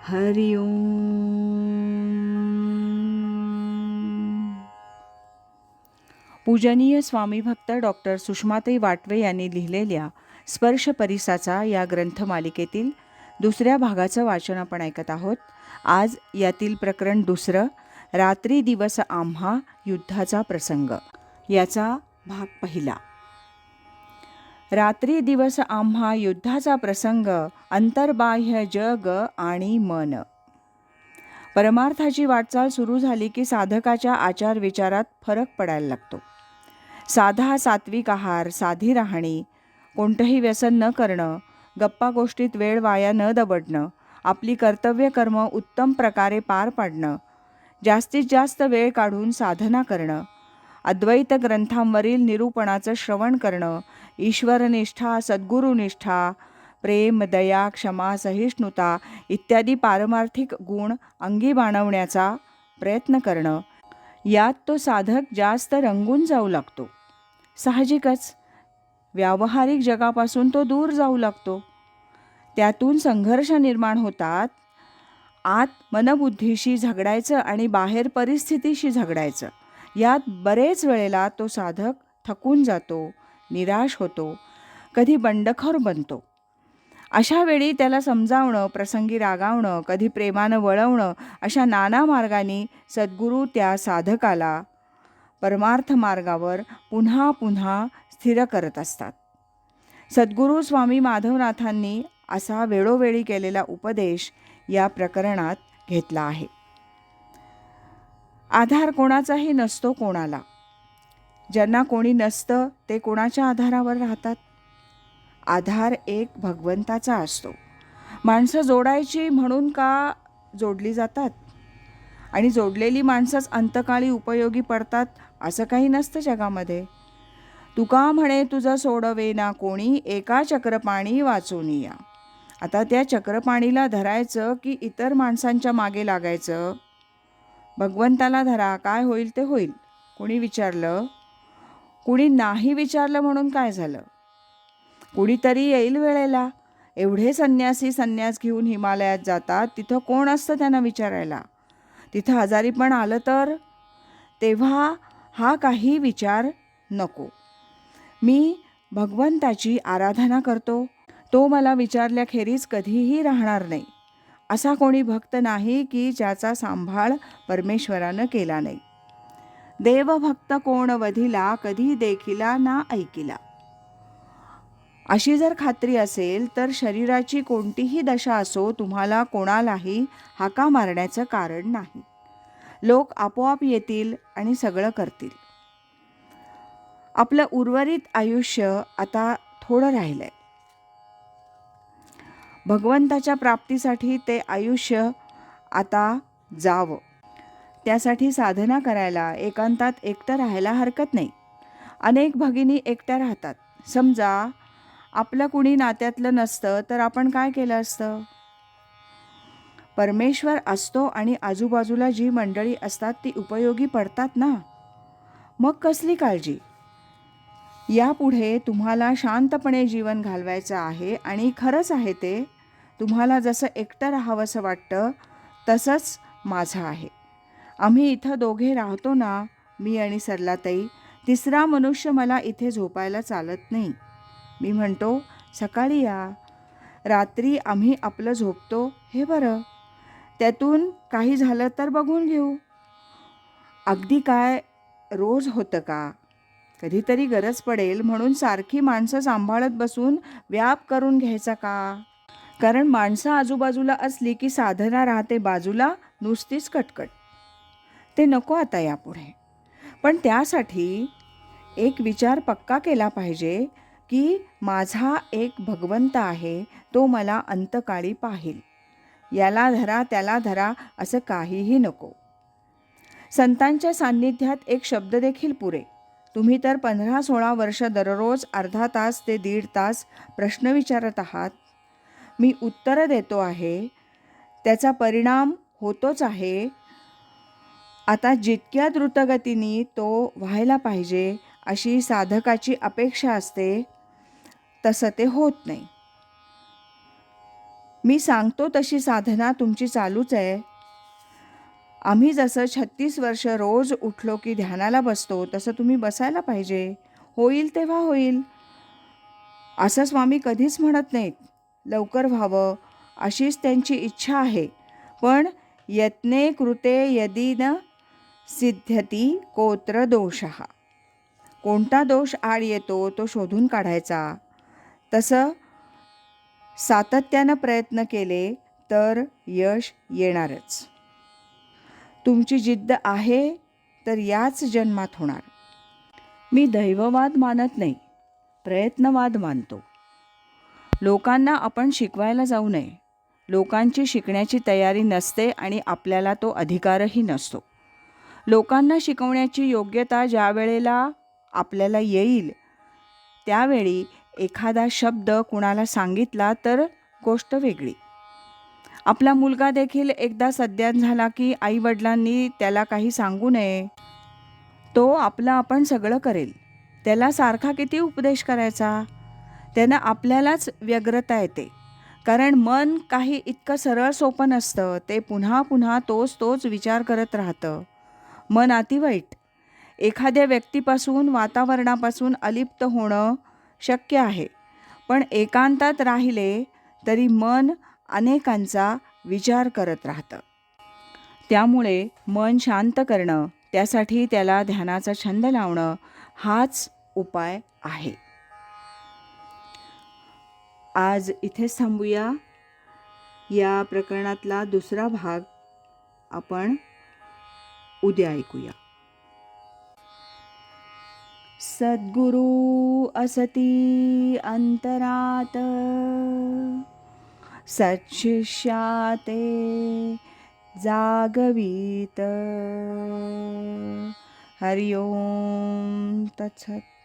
हरि ओम. पूजनीय स्वामी भक्त डॉक्टर सुषमाताई वाटवे यांनी लिहिलेल्या स्पर्श परिसाचा या ग्रंथमालिकेतील दुसऱ्या भागाचं वाचन आपण ऐकत आहोत. आज यातील प्रकरण दुसरं, रात्री दिवस आम्हा युद्धाचा प्रसंग, याचा भाग पहिला. रात्री दिवस आम्हा युद्धाचा प्रसंग, अंतर्बाह्य जग आणि मन. परमार्थाची वाटचाल सुरू झाली की साधकाच्या आचार विचारात फरक पडायला लागतो. साधा सात्विक आहार, साधी राहणी, कोणतंही व्यसन न करणं, गप्पा गोष्टीत वेळ वाया न दवडणं, आपली कर्तव्य कर्म उत्तम प्रकारे पार पाडणं, जास्तीत जास्त वेळ काढून साधना करणं, अद्वैत ग्रंथांवरील निरूपणाचं श्रवण करणं, ईश्वरनिष्ठा, सद्गुरुनिष्ठा, प्रेम, दया, क्षमा, सहिष्णुता इत्यादी पारमार्थिक गुण अंगी बाणवण्याचा प्रयत्न करणं, यात तो साधक जास्त रंगून जाऊ लागतो. साहजिकच व्यावहारिक जगापासून तो दूर जाऊ लागतो. त्यातून संघर्ष निर्माण होतात. आत मनबुद्धीशी झगडायचं आणि बाहेर परिस्थितीशी झगडायचं, यात बरेच वेळेला तो साधक थकून जातो, निराश होतो, कधी बंडखोर बनतो. अशा वेळी त्याला समजावणं, प्रसंगी रागावणं, कधी प्रेमानं वळवणं, अशा नाना मार्गांनी सद्गुरू त्या साधकाला परमार्थ मार्गावर पुन्हा पुन्हा स्थिर करत असतात. सद्गुरू स्वामी माधवनाथांनी असा वेळोवेळी केलेला उपदेश या प्रकरणात घेतला आहे. आधार कोणाचाही नसतो कोणाला. ज्यांना कोणी नसतं ते कोणाच्या आधारावर राहतात? आधार एक भगवंताचा असतो. माणसं जोडायची म्हणून का जोडली जातात? आणि जोडलेली माणसंच अंतकाळी उपयोगी पडतात असं काही नसतं जगामध्ये. तुका म्हणे तुझं सोडवे ना कोणी, एका चक्रपाणी वाचून या. आता त्या चक्रपाणीला धरायचं की इतर माणसांच्या मागे लागायचं? भगवंताला धरा, काय होईल ते होईल. कोणी विचारलं? कुणी नाही विचारलं म्हणून काय झालं? कुणीतरी येईल वेळेला. एवढे संन्यासी संन्यास घेऊन हिमालयात जातात, तिथं कोण असतं त्यांना विचारायला? तिथं आजारीपण आलं तर? तेव्हा हा काही विचार नको. मी भगवंताची आराधना करतो, तो मला विचारल्याखेरीज कधीही राहणार नाही. असा कोणी भक्त नाही की ज्याचा सांभाळ परमेश्वरानं केला नाही. देवभक्त कोण वधिला, कधी देखिला ना ऐकिला. अशी जर खात्री असेल तर शरीराची कोणतीही दशा असो, तुम्हाला कोणालाही हाका मारण्याचं कारण नाही. लोक आपोआप येतील आणि सगळं करतील. आपलं उर्वरित आयुष्य आता थोडं राहिलंय. भगवंताच्या प्राप्तीसाठी ते आयुष्य आता जावं. त्यासाठी साधना करायला एकांतात एकटं राहायला हरकत नाही. अनेक भगिनी एकट्या राहतात. समजा आपलं कुणी नात्यातलं नसतं तर आपण काय केलं असतं? परमेश्वर असतो आणि आजूबाजूला जी मंडळी असतात ती उपयोगी पडतात ना. मग कसली काळजी? यापुढे तुम्हाला शांतपणे जीवन घालवायचं आहे आणि खरंच आहे ते. तुम्हाला जसं एकटं राहावंसं वाटतं तसंच माझं आहे. आम्ही इथं दोघे राहतो ना, मी आणि सरलाताई. तिसरा मनुष्य मला इथे झोपायला चालत नाही. मी म्हणतो सकाळी या, रात्री आम्ही आपलं झोपतो हे बरं. त्यातून काही झालं तर बघून घेऊ. अगदी काय रोज होतं का? कधीतरी गरज पडेल म्हणून सारखी माणसं सांभाळत बसून व्याप करून घ्यायचा का? कारण माणसं आजूबाजूला असली की साधना राहते बाजूला, नुसतीच कटकट. ते नको आता यापुढे. पण त्यासाठी एक विचार पक्का केला पाहिजे की माझा एक भगवंत आहे, तो मला अंतकाळी पाहील. याला धरा त्याला धरा असं काहीही नको. संतांच्या सान्निध्यात एक शब्द देखील पुरे. तुम्ही तर 15-16 वर्ष दररोज अर्धा तास ते 1.5 तास प्रश्न विचारत आहात. मी उत्तरं देतो आहे, त्याचा परिणाम होतोच आहे. आता जितक्या द्रुतगतीने तो व्हायला पाहिजे अशी साधकाची अपेक्षा असते, तसं ते होत नाही. मी सांगतो तशी साधना तुमची चालूच आहे. आम्ही जसं 36 वर्ष रोज उठलो की ध्यानाला बसतो तसं तुम्ही बसायला पाहिजे. होईल तेव्हा होईल असं स्वामी कधीच म्हणत नाहीत. लवकर व्हावं अशीच त्यांची इच्छा आहे. पण यत्ने कृते यदि न सिद्ध्यति कोत्र दोषः. कोणता दोष आड येतो तो शोधून काढायचा. तसं सातत्यानं प्रयत्न केले तर यश येणारच. तुमची जिद्द आहे तर याच जन्मात होणार. मी दैववाद मानत नाही, प्रयत्नवाद मानतो. लोकांना आपण शिकवायला जाऊ नये. लोकांची शिकण्याची तयारी नसते आणि आपल्याला तो अधिकारही नसतो. लोकांना शिकवण्याची योग्यता ज्या वेळेला आपल्याला येईल त्यावेळी एखादा शब्द कुणाला सांगितला तर गोष्ट वेगळी. आपला मुलगा देखील एकदा सद्यान झाला की आईवडिलांनी त्याला काही सांगू नये. तो आपलं आपण सगळं करेल. त्याला सारखा किती उपदेश करायचा. त्यानं आपल्यालाच व्यग्रता येते. कारण मन काही इतकं सरळ सोपं नसतं. ते पुन्हा पुन्हा तोच विचार करत राहतं. मन अतिवाईट. एखाद्या व्यक्तीपासून वातावरणापासून अलिप्त होणं शक्य आहे. पण एकांतात राहिले तरी मन अनेकांचा विचार करत राहतं. त्यामुळे मन शांत करणं, त्यासाठी त्याला ध्यानाचा छंद लावणं हाच उपाय आहे. आज इथेच थांबूया. या प्रकरणातला दुसरा भाग आपण उद्या ऐकूया. सद्गुरु असती अंतरात सत्शिष्याते जागवीत. हरि ओम तत्सत.